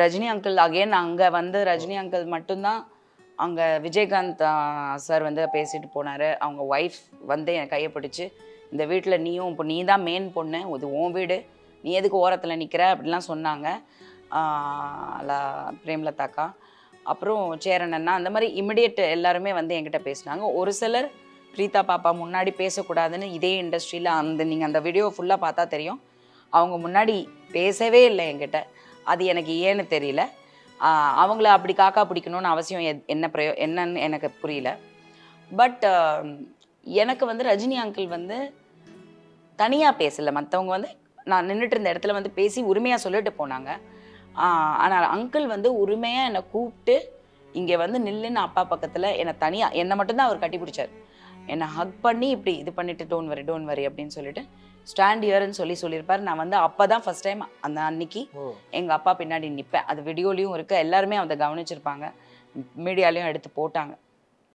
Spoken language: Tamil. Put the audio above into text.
ரஜினி அங்கிள் அகைன் அங்கே வந்து ரஜினி அங்கிள் மட்டும்தான் அங்கே விஜயகாந்த் சார் வந்து பேசிட்டு போனார். அவங்க ஒய்ஃப் வந்து என் கையை பிடிச்சி இந்த வீட்டில் நீயும் இப்போ நீ தான் மெயின் பொண்ணு, இது உன் வீடு, நீ எதுக்கு ஓரத்தில் நிற்கிற அப்படிலாம் சொன்னாங்க. பிரேம்லதாக்கா அப்புறம் சேரண்ணா அந்த மாதிரி இமிடியேட் எல்லாருமே வந்து என்கிட்ட பேசினாங்க. ஒரு சிலர் பிரீதா பாப்பா முன்னாடி பேசக்கூடாதுன்னு இதே இண்டஸ்ட்ரியில் நீங்கள் அந்த வீடியோ ஃபுல்லாக பார்த்தா தெரியும், அவங்க முன்னாடி பேசவே இல்லை என்கிட்ட. அது எனக்கு ஏன்னு தெரியல. அவங்கள அப்படி காக்கா பிடிக்கணும்னு அவசியம் என்னன்னு எனக்கு புரியல. பட் எனக்கு வந்து ரஜினி அங்கிள் வந்து தனியாக பேசலை, மற்றவங்க வந்து நான் நின்றுட்டு இருந்த இடத்துல வந்து பேசி உரிமையாக சொல்லிட்டு போனாங்க. ஆனால் அங்கிள் வந்து உரிமையாக என்னை கூப்பிட்டு இங்கே வந்து நில்லுன்னு அப்பா பக்கத்தில் என்னை மட்டும்தான் அவர் கட்டி பிடிச்சார். என்னை ஹக் பண்ணி இப்படி இது பண்ணிவிட்டு டோன்ட் வரி அப்படின்னு சொல்லிட்டு ஸ்டாண்ட் இயர்ன்னு சொல்லியிருப்பார். நான் வந்து அப்போ தான் ஃபஸ்ட் டைம் அந்த அன்னைக்கு எங்கள் அப்பா பின்னாடி நிற்பேன். அது வீடியோலையும் இருக்குது, எல்லாருமே அதை கவனிச்சிருப்பாங்க, மீடியாலையும் எடுத்து போட்டாங்க.